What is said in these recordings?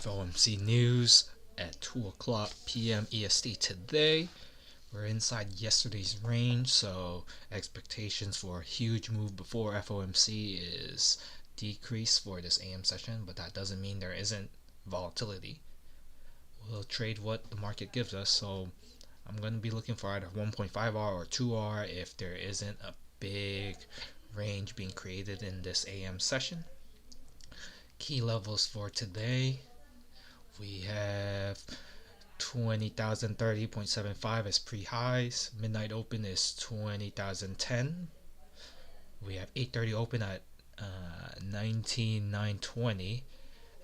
FOMC news at 2 o'clock p.m. EST today. We're inside yesterday's range, so expectations for a huge move before FOMC is decreased for this AM session, but that doesn't mean there isn't volatility. We'll trade what the market gives us, so I'm going to be looking for either 1.5R or 2R if there isn't a big range being created in this AM session. Key levels for today, we have 20,030.75 as pre-highs. Midnight open is 20,010. We have 8:30 open at 19,920,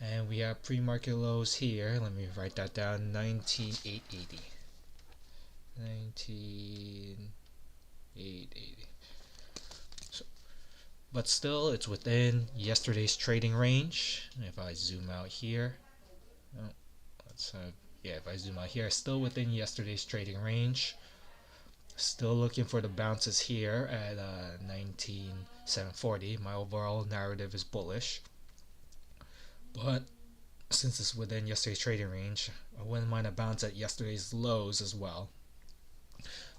and we have pre-market lows here. Let me write that down: 19,880. 19,880. But still, it's within yesterday's trading range. If I zoom out here, if I zoom out here, still within yesterday's trading range. Still looking for the bounces here at 19,740. My overall narrative is bullish, but since it's within yesterday's trading range, I wouldn't mind a bounce at yesterday's lows as well.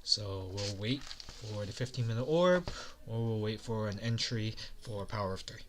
So we'll wait for the 15-minute orb, or we'll wait for an entry for power of 3.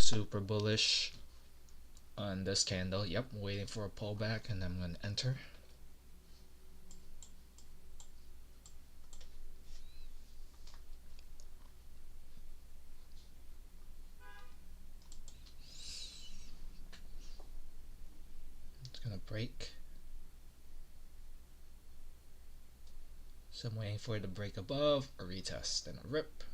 super bullish on this candle. Yep, waiting for a pullback, and I'm going to enter. It's going to break. So I'm waiting for it to break above, a retest, and a rip.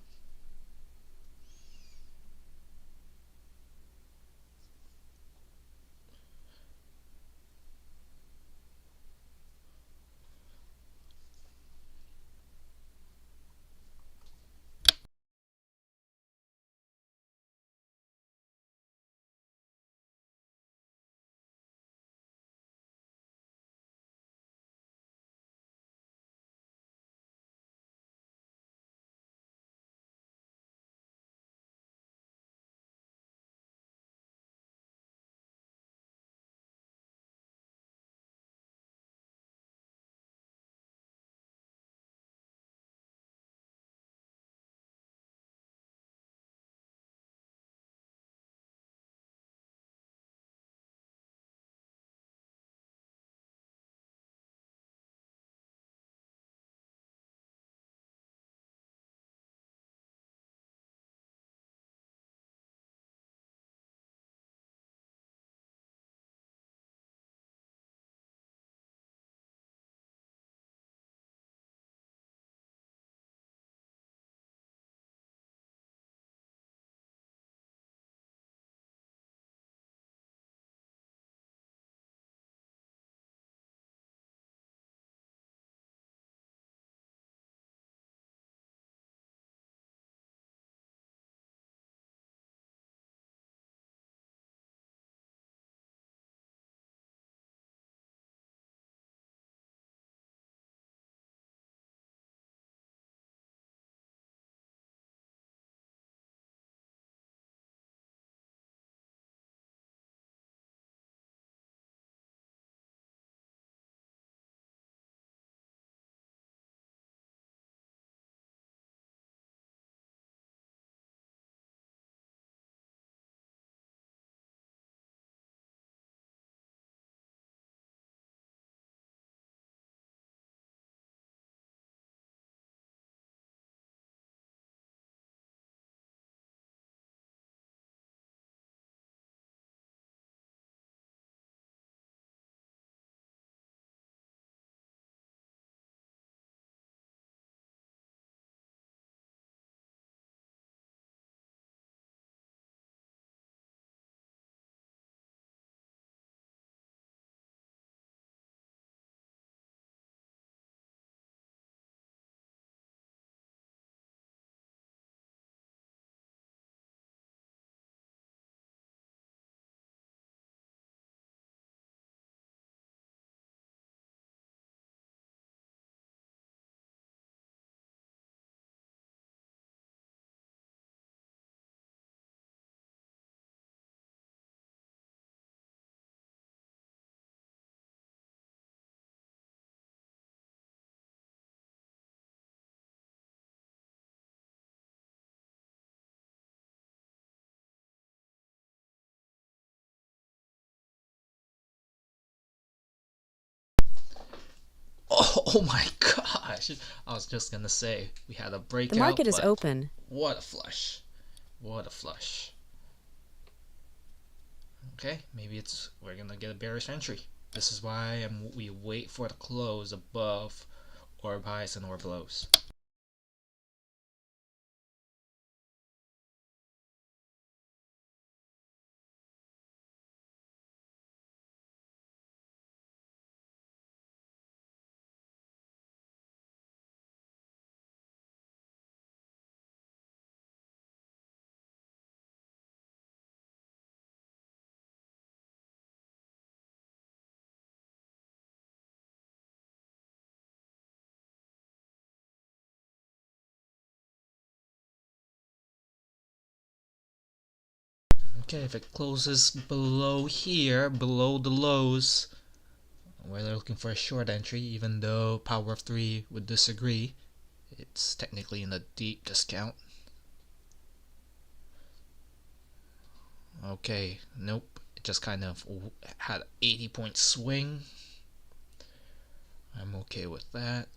Oh my gosh! I was just gonna say we had a breakout. The market is open. What a flush! What a flush! Okay, maybe we're gonna get a bearish entry. This is why we wait for the close above orb highs and orb lows. Okay, if it closes below here, below the lows, we're looking for a short entry, even though Power of 3 would disagree. It's technically in a deep discount. Okay, nope. It just kind of had 80-point swing. I'm okay with that.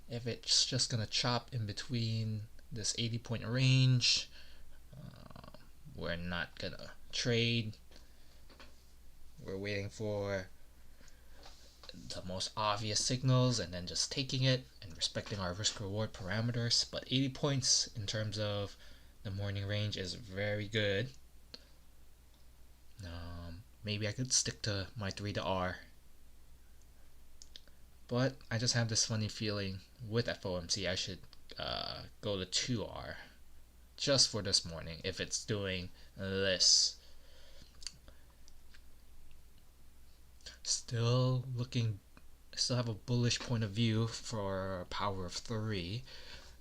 If it's just gonna chop in between this 80-point range, we're not gonna trade. We're waiting for the most obvious signals and then just taking it and respecting our risk reward parameters. But 80 points in terms of the morning range is very good. Maybe I could stick to my 3 to R. But I just have this funny feeling with FOMC I should go to 2R just for this morning if it's doing this. Still have a bullish point of view for power of 3.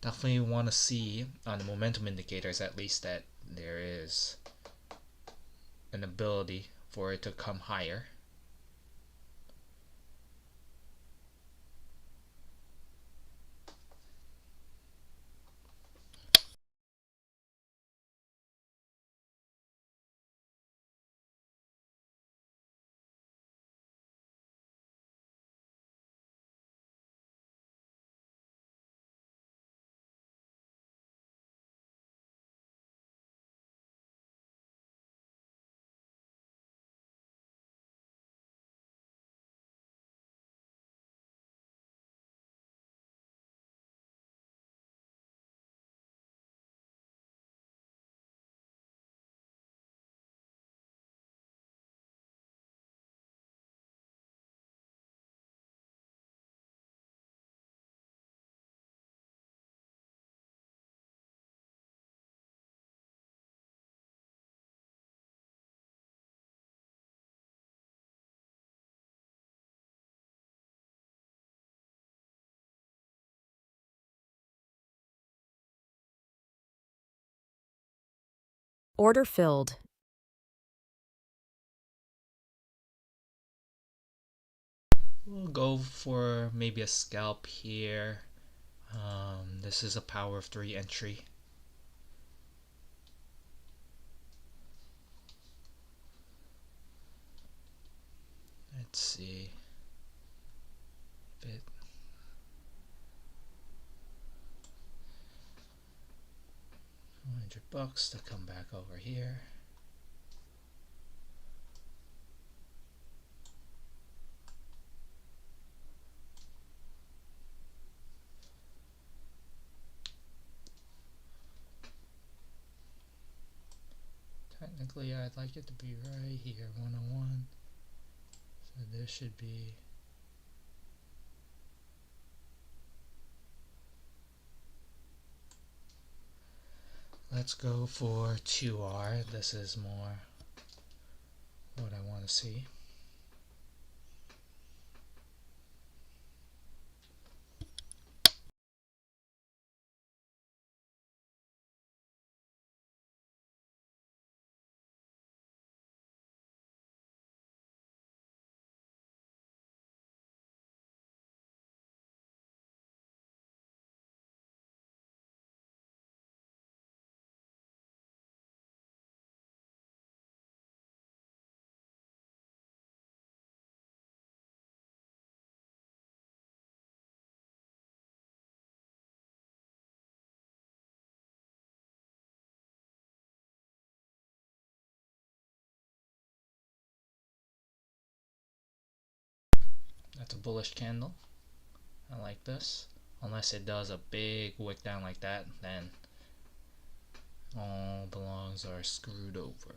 Definitely want to see on the momentum indicators at least that there is an ability for it to come higher. Order filled. We'll go for maybe a scalp here. This is a power of 3 entry. Let's see if it $100 to come back over here. Technically, I'd like it to be right here, 101. So this should be. Let's go for 2R. This is more what I want to see. That's a bullish candle. I like this. Unless it does a big wick down like that, then all belongs are screwed over.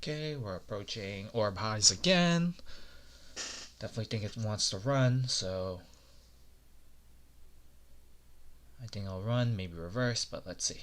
Okay, we're approaching orb highs again. Definitely think it wants to run, so I think I'll run, maybe reverse, but let's see.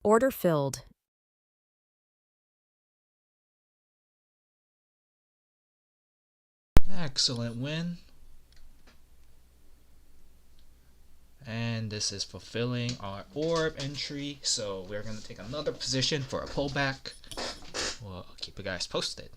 Order filled. Excellent win. And this is fulfilling our orb entry, so we're going to take another position for a pullback. Well, I'll keep you guys posted.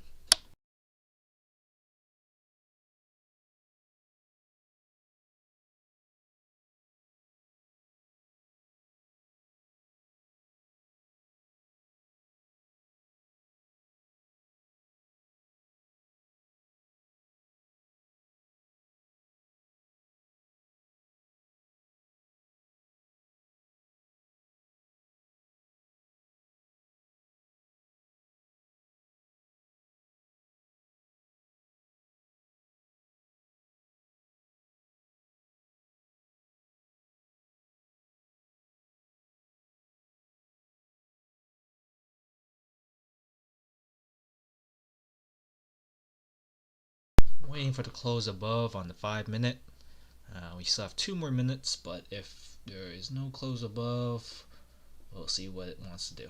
Waiting for the close above on the 5 minute. We still have 2 more minutes, but if there is no close above, we'll see what it wants to do.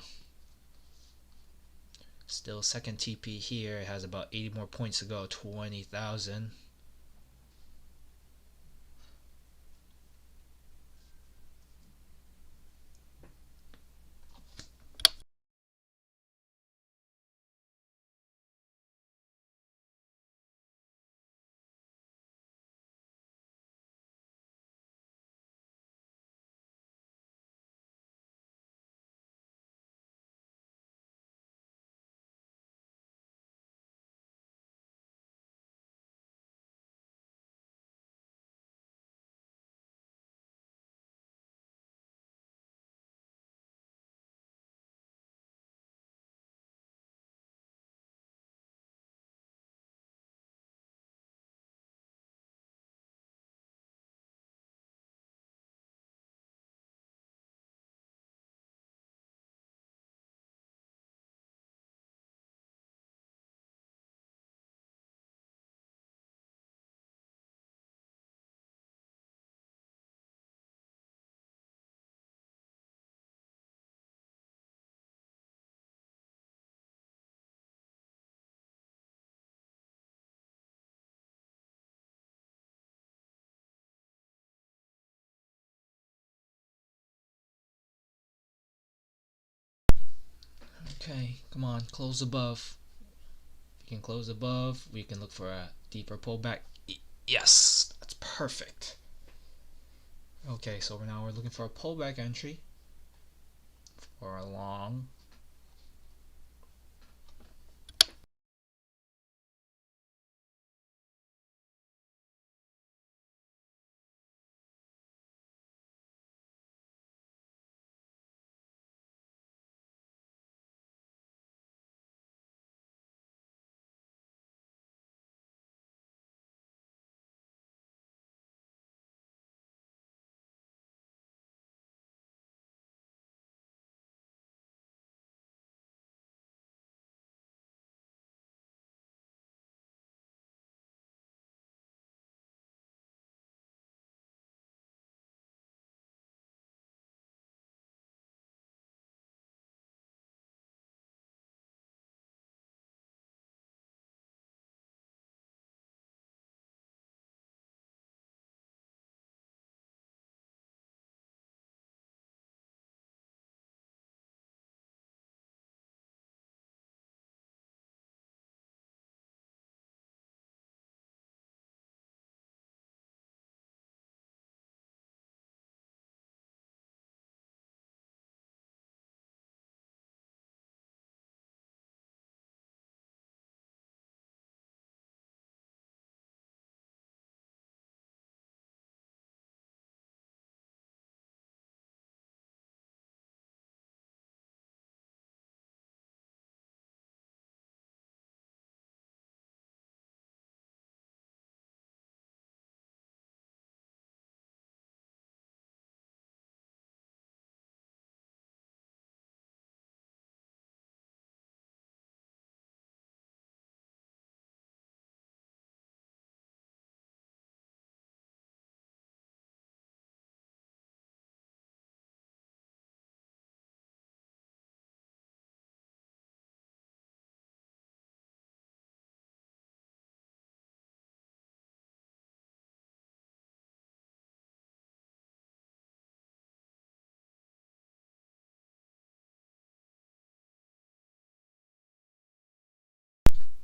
Still second TP here. It has about 80 more points to go. 20,000. Okay, come on, close above. If you can close above, we can look for a deeper pullback. Yes, that's perfect. Okay, so now we're looking for a pullback entry for a long.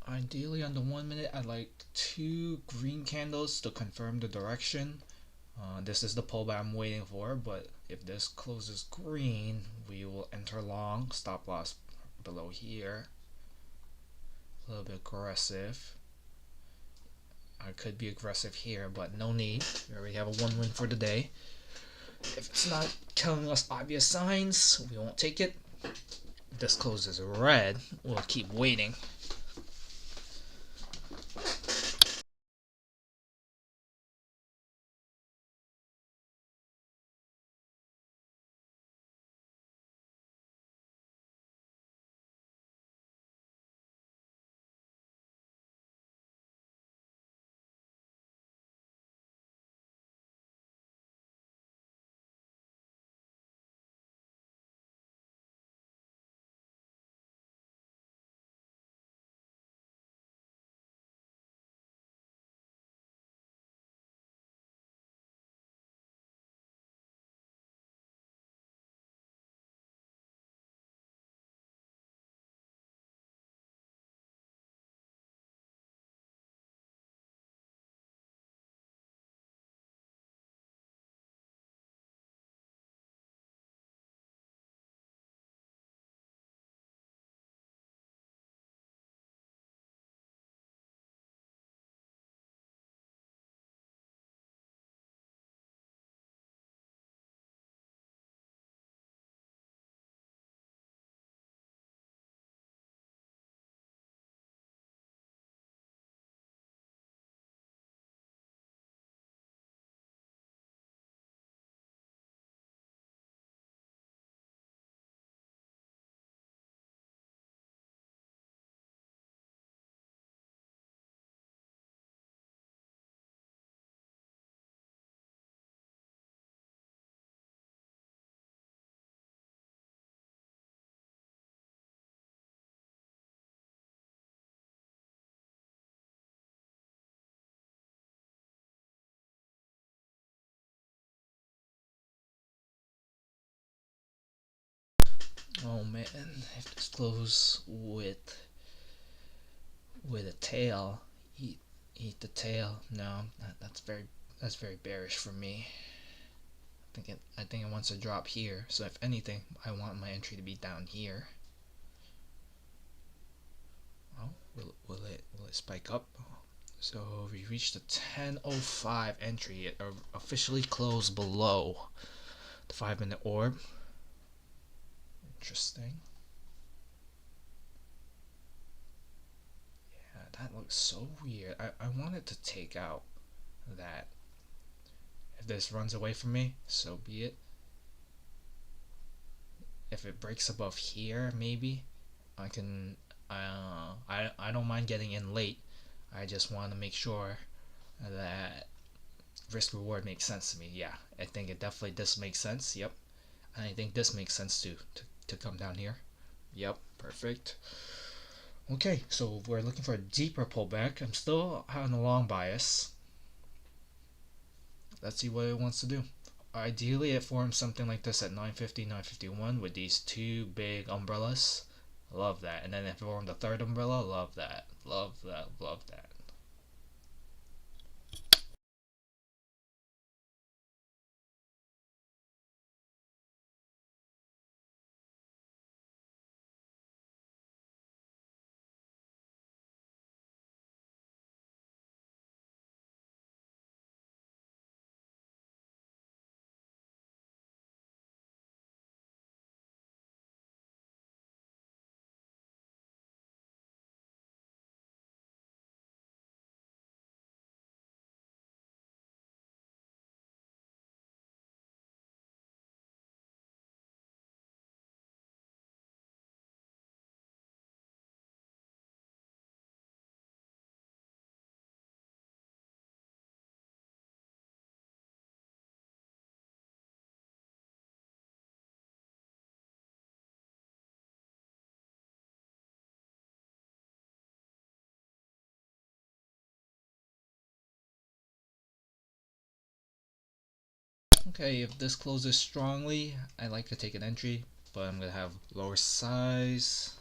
Ideally on the 1 minute, I'd like two green candles to confirm the direction. This is the pullback I'm waiting for, but if this closes green, we will enter long. Stop loss below here. A little bit aggressive. I could be aggressive here, but no need. We already have a 1 win for the day. If it's not telling us obvious signs, we won't take it. If this closes red, we'll keep waiting. Oh man, if this closes with a tail, eat the tail. No, that's very bearish for me. I think it wants to drop here. So if anything, I want my entry to be down here. Oh, will it spike up? So we reached the 10:05 entry. It officially closed below the 5 minute orb. Interesting. Yeah, that looks so weird. I wanted to take out that. If this runs away from me, so be it. If it breaks above here, maybe I can. I don't mind getting in late. I just want to make sure that risk reward makes sense to me. Yeah, I think it definitely this makes sense. Yep, and I think this makes sense too to come down here. Yep, perfect. Okay, so we're looking for a deeper pullback. I'm still having a long bias. Let's see what it wants to do. Ideally, it forms something like this at 950, 951 with these two big umbrellas. Love that. And then if it formed the third umbrella, love that. Love that. Love that. Okay, if this closes strongly, I like to take an entry, but I'm gonna have lower size.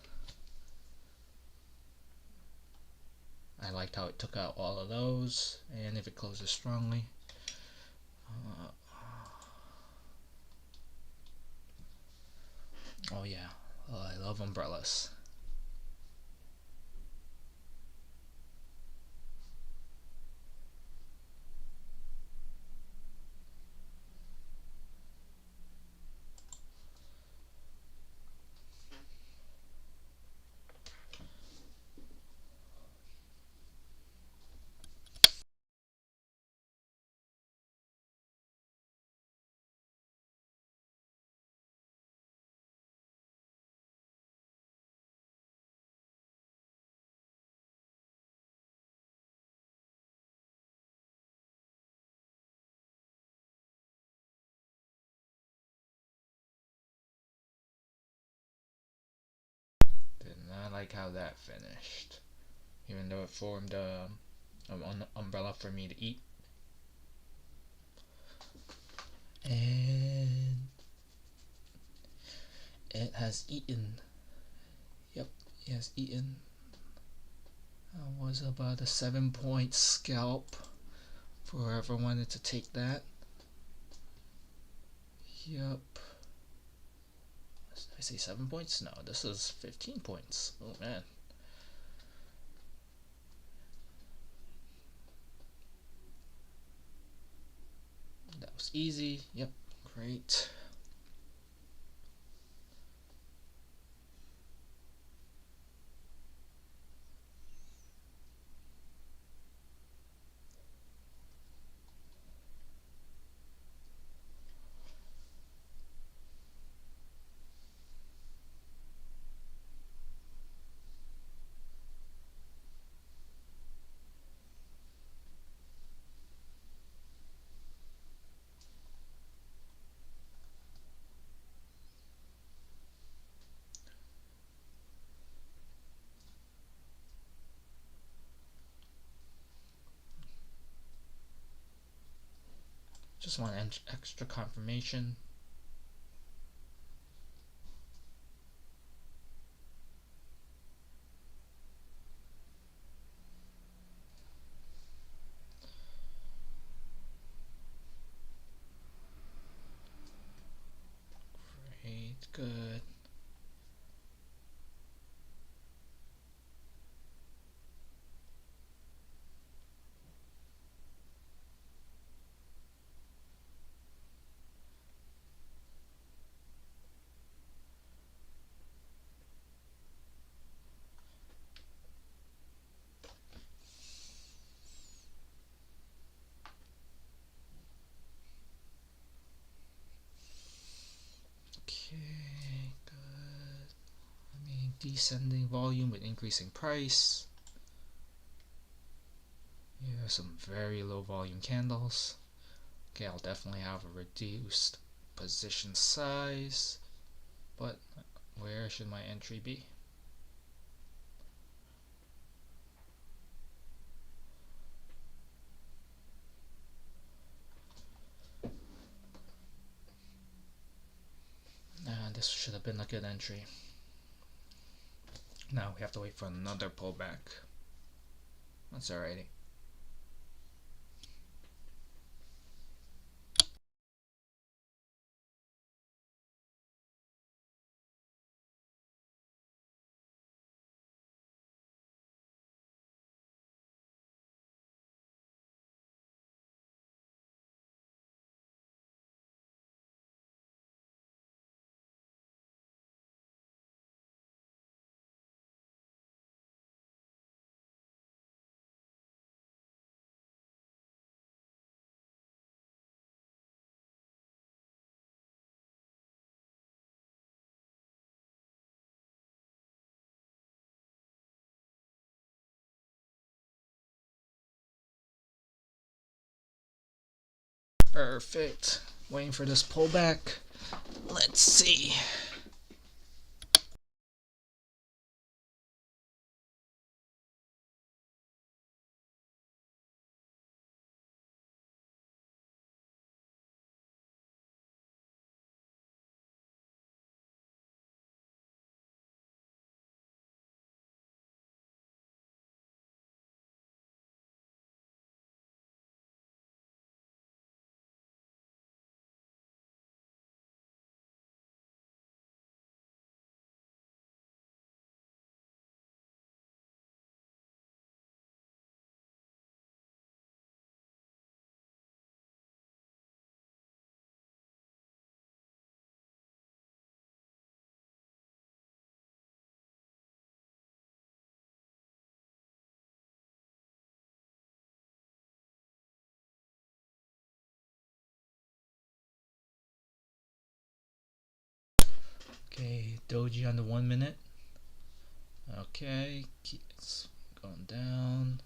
I liked how it took out all of those, and if it closes strongly. Oh yeah, I love umbrellas. Did not like how that finished, even though it formed an umbrella for me to eat. And it has eaten. Yep, it has eaten. Was about a 7-point scalp for whoever wanted to take that. Yep. Did I say 7 points? No, this is 15 points. Oh man. That was easy. Yep, great. Just want extra confirmation. Great, good. Okay, good. I mean, descending volume with increasing price. Here are some very low volume candles. Okay, I'll definitely have a reduced position size, but where should my entry be? This should have been a good entry. Now we have to wait for another pullback. That's alrighty. Perfect. Waiting for this pullback. Let's see. Doji on the 1 minute. Okay, keeps going down.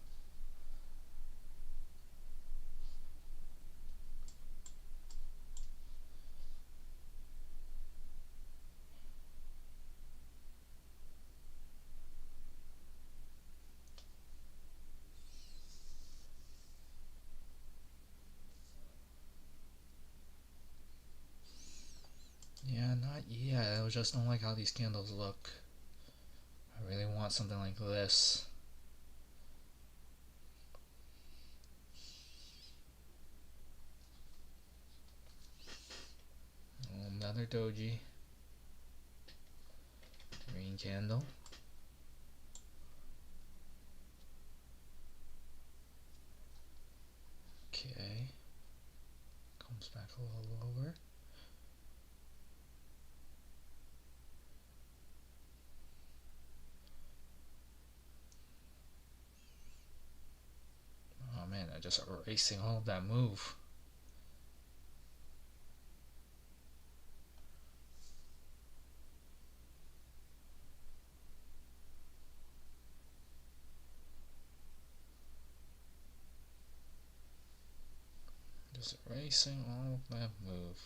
Yeah, not yet. I just don't like how these candles look. I really want something like this. Another doji. Green candle. Okay. Comes back a little lower. Oh man, I'm just erasing all of that move. Just erasing all of that move.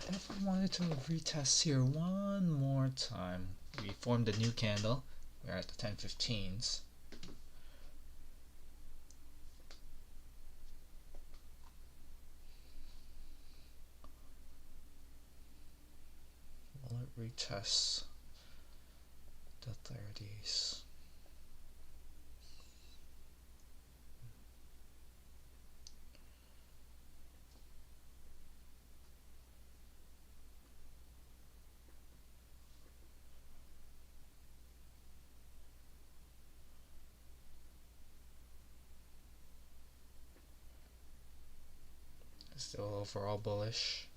I definitely wanted to retest here one more time. We formed a new candle. We're at the 1015s. Will it retest the 30s? Still overall bullish.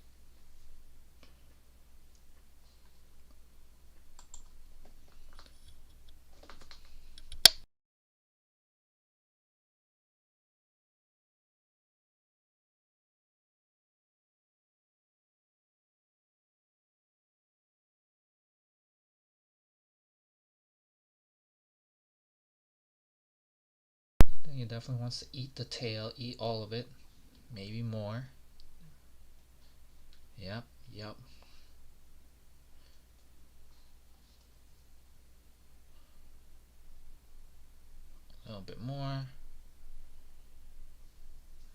Then he definitely wants to eat the tail, eat all of it, maybe more. Yep, yep. A little bit more.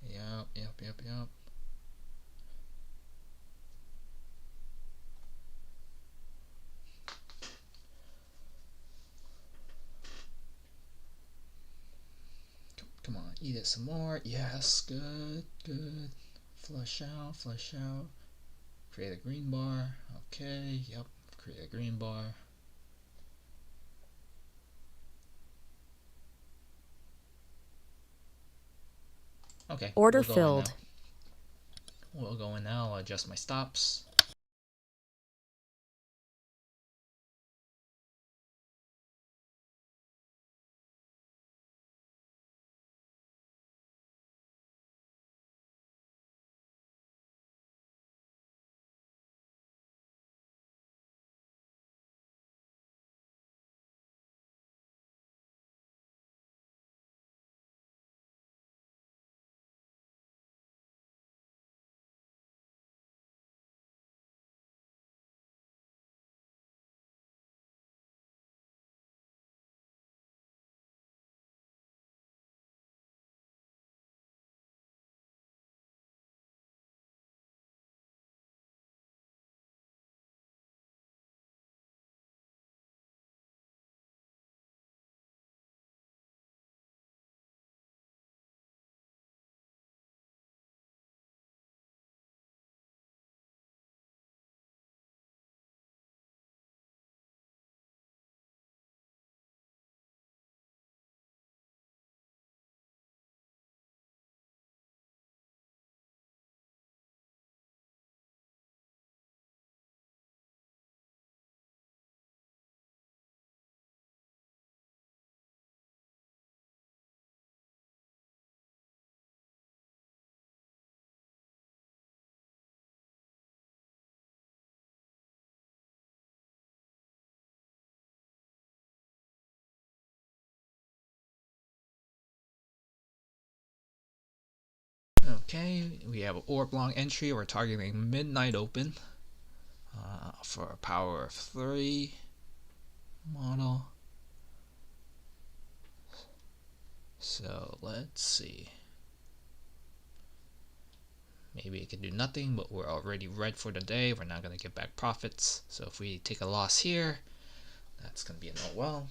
Yep, yep, yep, yep. Come on, eat it some more. Yes, good, good. Flush out, flush out. Create a green bar. Okay, yep, create a green bar. Okay, Order we'll go in now. filled. We'll go in now. I'll adjust my stops. Okay, we have an orb long entry. We're targeting midnight open for a power of 3 model. So let's see. Maybe it can do nothing, but we're already red for the day. We're not going to get back profits. So if we take a loss here, that's going to be a no well.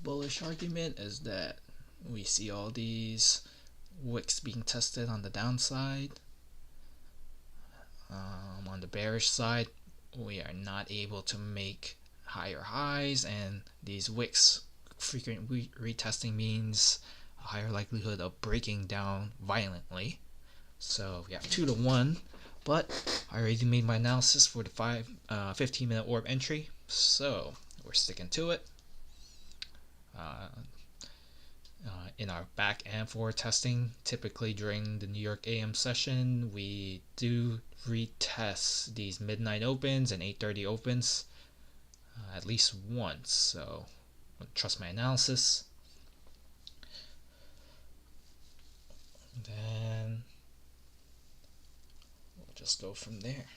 Bullish argument is that we see all these wicks being tested on the downside. On the bearish side, we are not able to make higher highs, and these wicks frequent retesting means a higher likelihood of breaking down violently. So we have 2 to 1, but I already made my analysis for the 15-minute orb entry, so we're sticking to it. In our back and forward testing, typically during the New York AM session, we do retest these midnight opens and 8:30 opens at least once. So trust my analysis. Then we'll just go from there.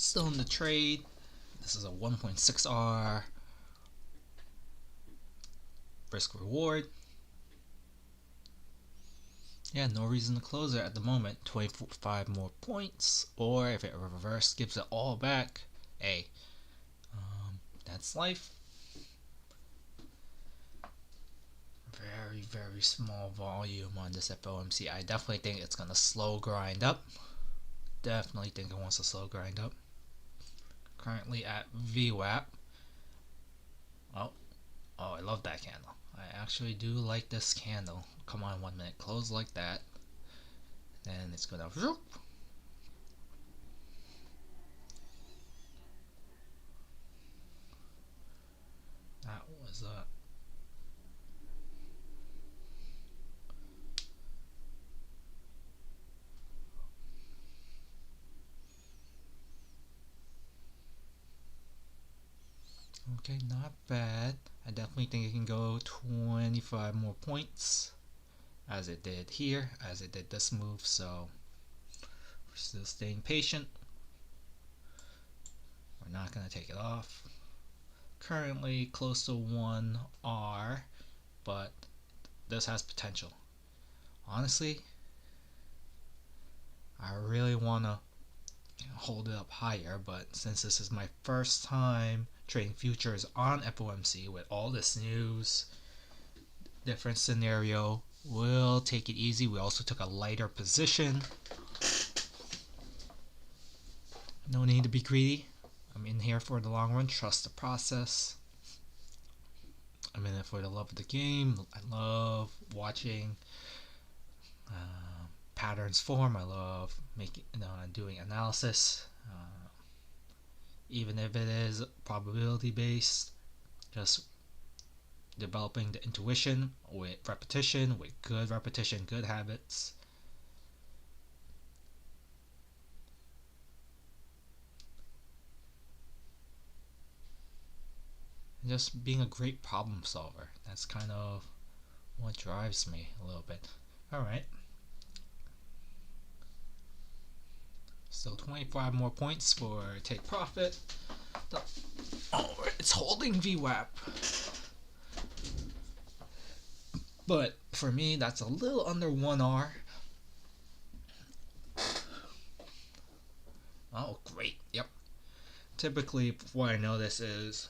Still in the trade. This is a 1.6R risk reward. Yeah, no reason to close it at the moment. 25 more points, or if it reverse gives it all back, hey, that's life. Very small volume on this FOMC. I definitely think it's gonna slow grind up. Definitely think it wants to slow grind up. Currently at VWAP. Oh, I love that candle. I actually do like this candle. Come on, 1 minute, close like that. Then it's gonna whoop. That was a okay, not bad. I definitely think it can go 25 more points, as it did here, as it did this move. So we're still staying patient. We're not gonna take it off. Currently close to 1R, but this has potential. Honestly, I really wanna hold it up higher, but since this is my first time trading futures on FOMC with all this news, different scenario, we'll take it easy. We also took a lighter position. No need to be greedy. I'm in here for the long run. Trust the process. I'm in it for the love of the game. I love watching patterns form. I love making, doing analysis, even if it is probability based. Just developing the intuition with repetition, with good repetition, good habits. And just being a great problem solver. That's kind of what drives me a little bit. Alright. Still 25 more points for take profit. Oh, it's holding VWAP. But for me, that's a little under 1R. Oh, great. Yep. Typically, what I notice is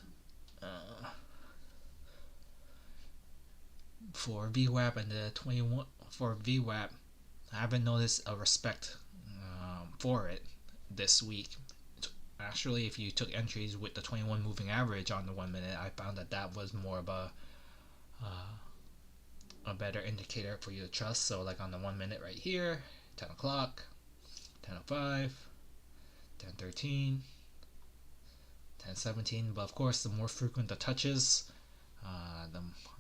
for VWAP and the 21 for VWAP, I haven't noticed a respect for it this week. Actually, if you took entries with the 21 moving average on the 1 minute, I found that was more of a better indicator for you to trust. So like on the 1 minute right here, 10 o'clock, 10:05, 10:13, 10:17. But of course, the more frequent the touches,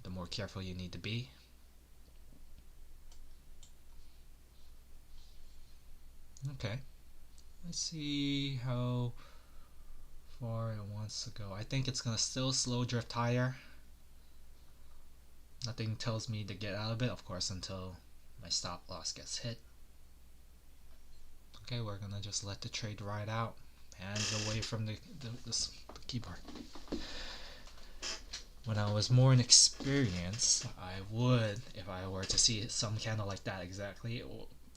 the more careful you need to be. Okay, let's see how far it wants to go. I think it's gonna still slow drift higher. Nothing tells me to get out of it, of course, until my stop loss gets hit. Okay, we're gonna just let the trade ride out. Hands away from the keyboard. When I was more inexperienced, I would, if I were to see some candle like that exactly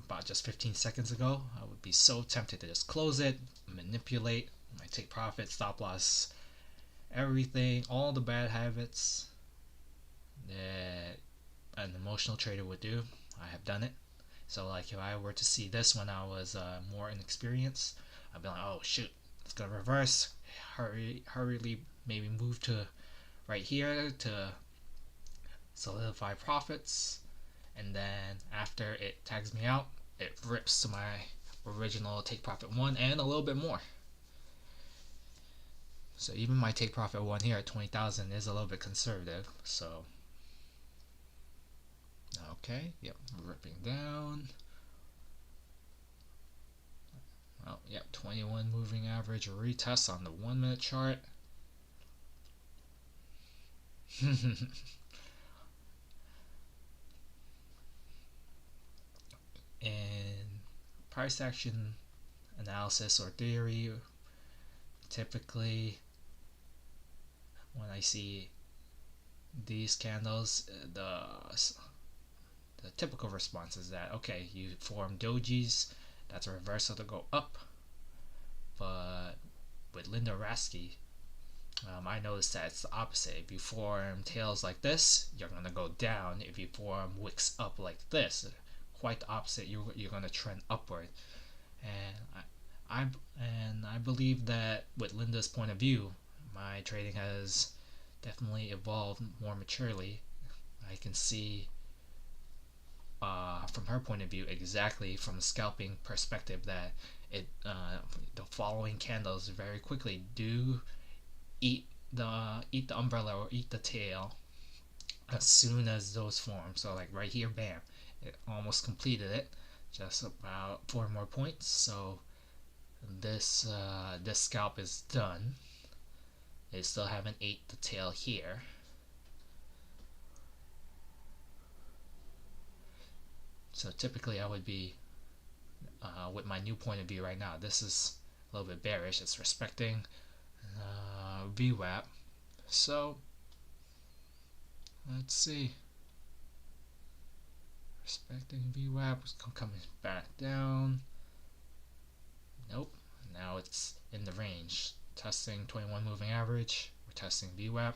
about just 15 seconds ago, I would be so tempted to just close it, manipulate, my take profit, stop loss, everything, all the bad habits that an emotional trader would do. I have done it. So like if I were to see this when I was more inexperienced, I'd be like, oh shoot, it's gonna reverse, hurriedly maybe move to right here to solidify profits, and then after it tags me out, it rips to my original take profit 1 and a little bit more. So even my take profit 1 here at 20,000 is a little bit conservative. So okay, yep, ripping down. Oh, yep, 21 moving average retest on the 1 minute chart. And price action analysis or theory, Typically, when I see these candles, the typical response is that okay, you form dojis, that's a reversal to go up. But with Linda Rasky, I noticed that it's the opposite. If you form tails like this, you're gonna go down. If you form wicks up like this, quite the opposite. You're gonna trend upward. And I believe that with Linda's point of view, my trading has definitely evolved more maturely. I can see from her point of view exactly from a scalping perspective that the following candles very quickly do eat the umbrella or eat the tail as soon as those form. So like right here, bam, it almost completed it. Just about 4 more points. So this scalp is done. They still haven't ate the tail here. So typically I would be with my new point of view right now. This is a little bit bearish. It's respecting VWAP. So let's see. Respecting VWAP, coming back down. Nope. Now it's in the range. Testing 21 moving average. We're testing VWAP.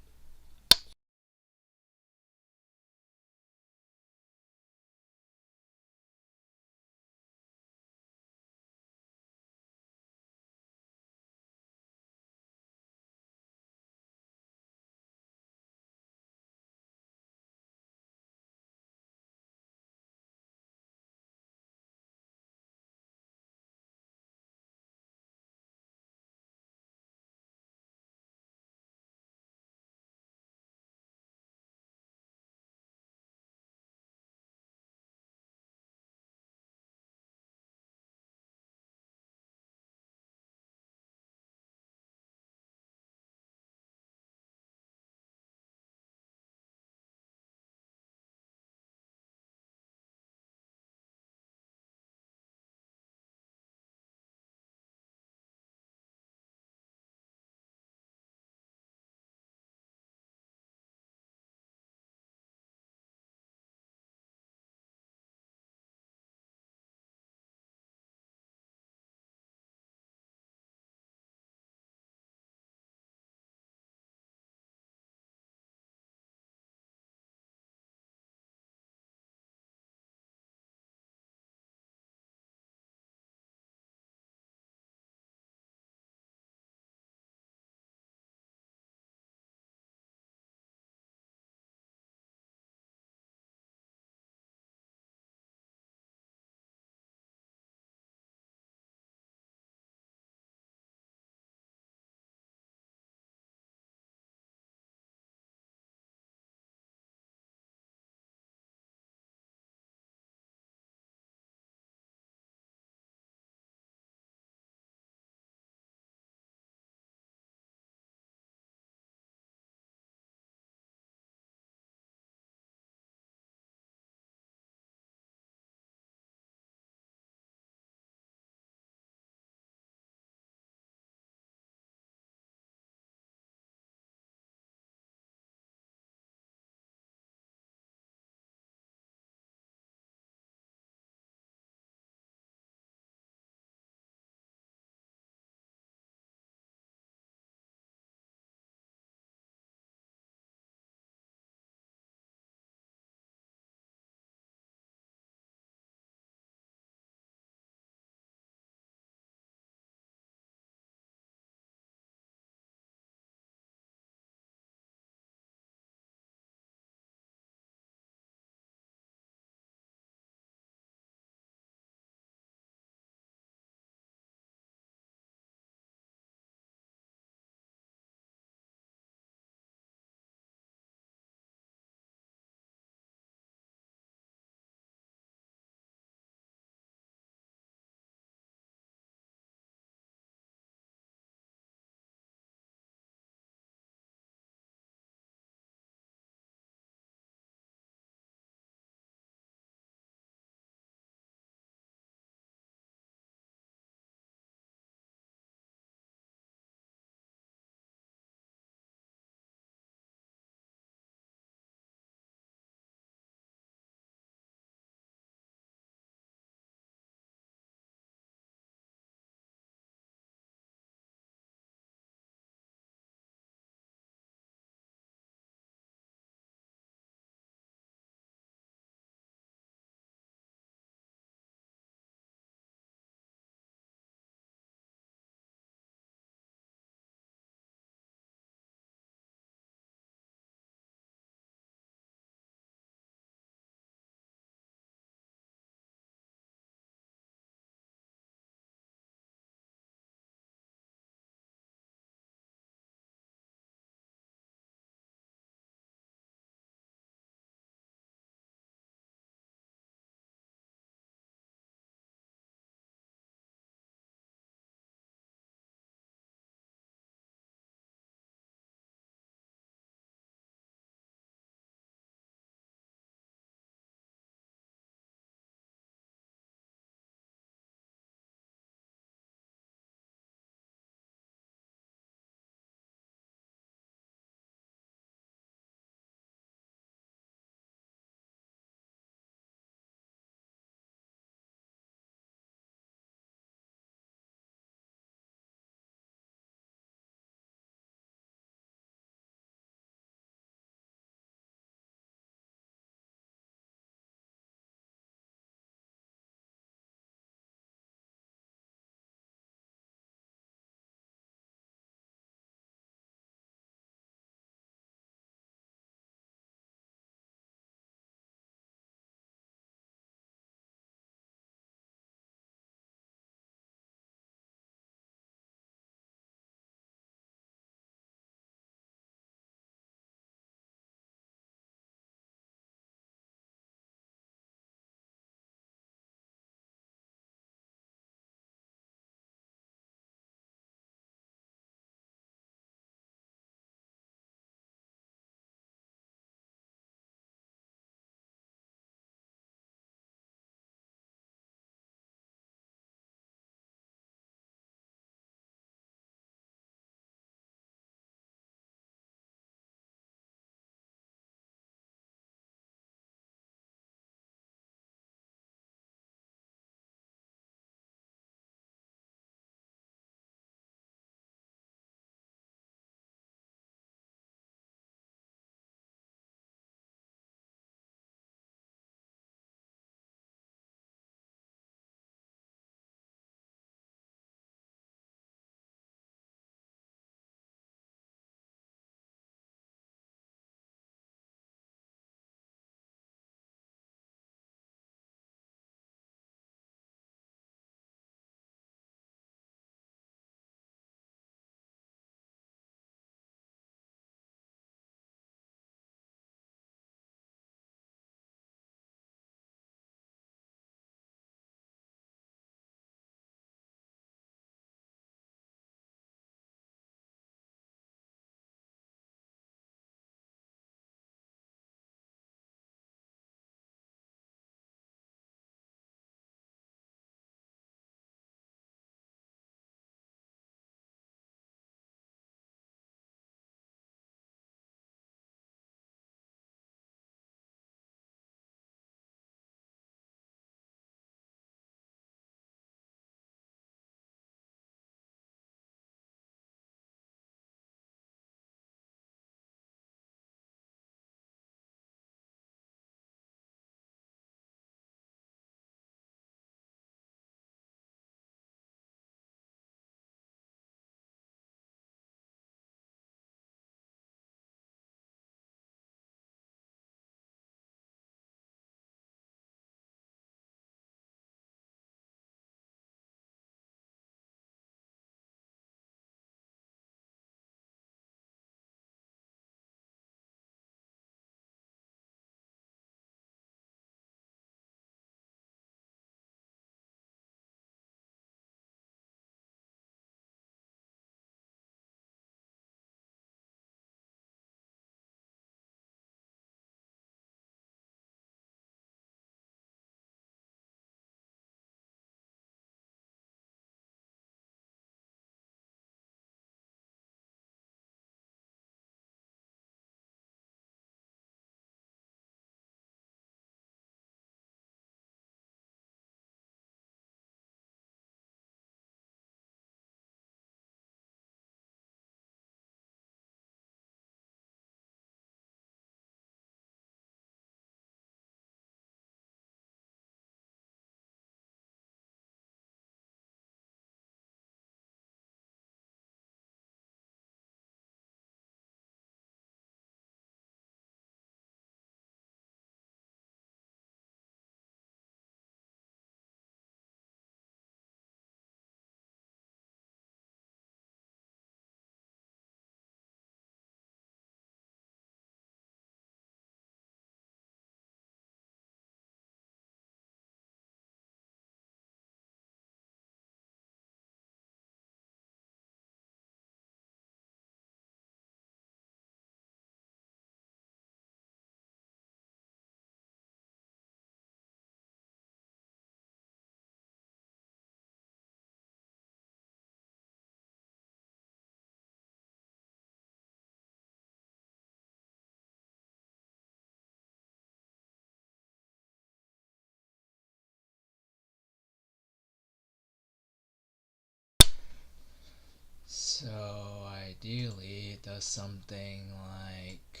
So ideally it does something like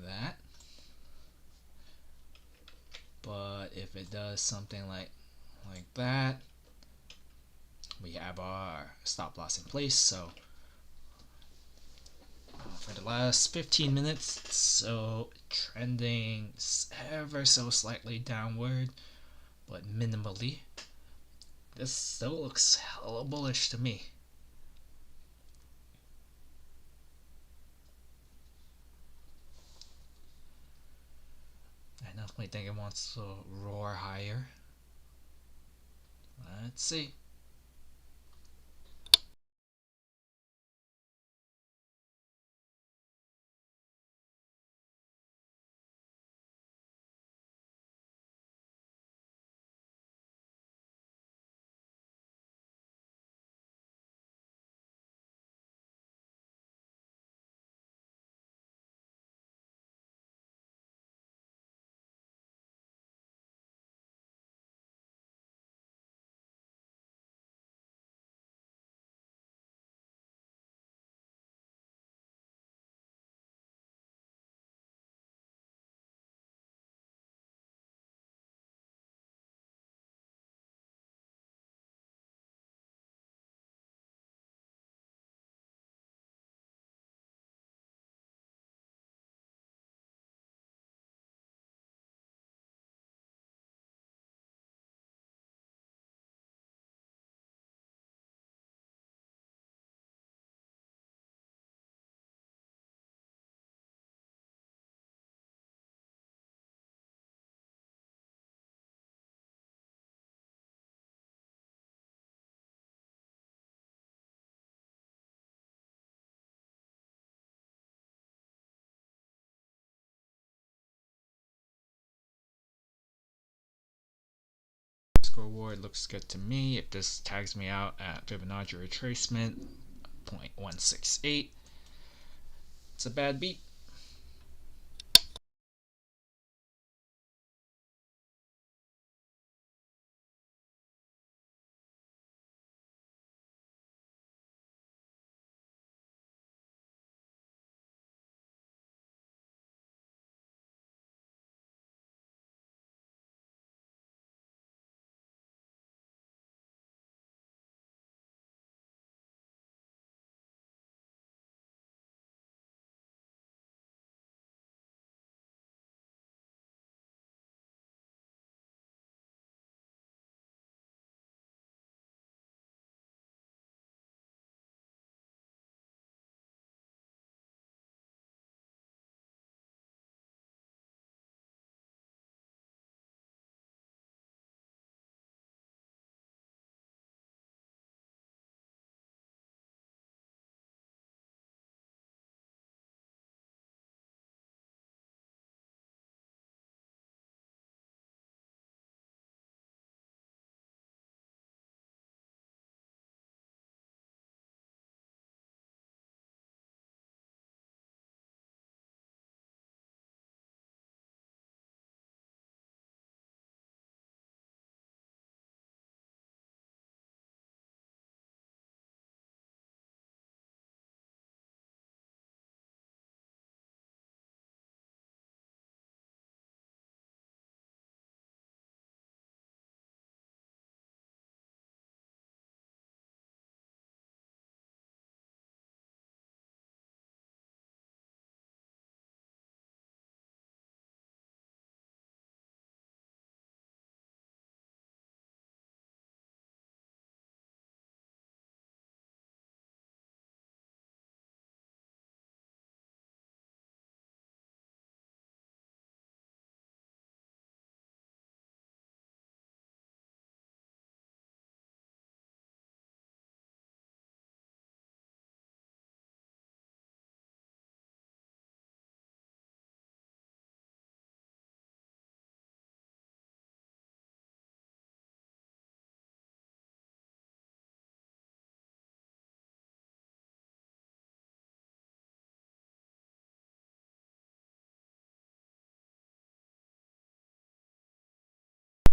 that. But if it does something like that, we have our stop loss in place. So for the last 15 minutes, so trending ever so slightly downward, but minimally. This still looks hella bullish to me. I definitely think it wants to roar higher. Let's see. Reward looks good to me. If this tags me out at Fibonacci retracement 0.168, it's a bad beat.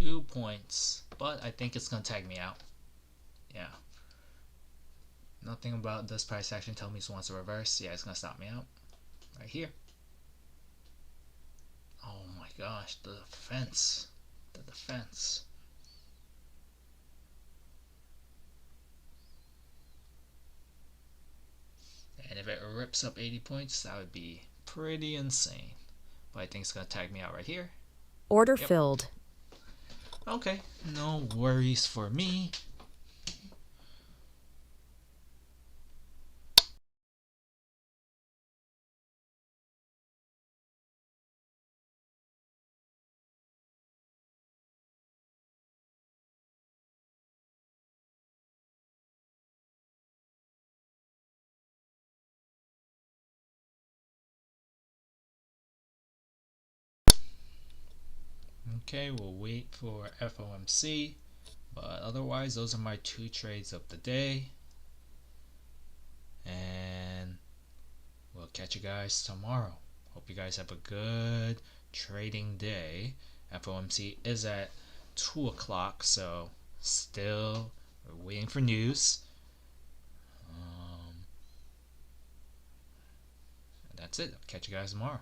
.2 points, but I think it's gonna tag me out. Yeah. Nothing about this price action tell me it wants to reverse. Yeah, it's gonna stop me out right here. Oh my gosh, the defense. The defense. And if it rips up 80 points, that would be pretty insane. But I think it's gonna tag me out right here. Order Yep. filled. Okay, no worries for me. Okay, we'll wait for FOMC. But otherwise, those are my 2 trades of the day. And we'll catch you guys tomorrow. Hope you guys have a good trading day. FOMC is at 2 o'clock, so still we're waiting for news. That's it. I'll catch you guys tomorrow.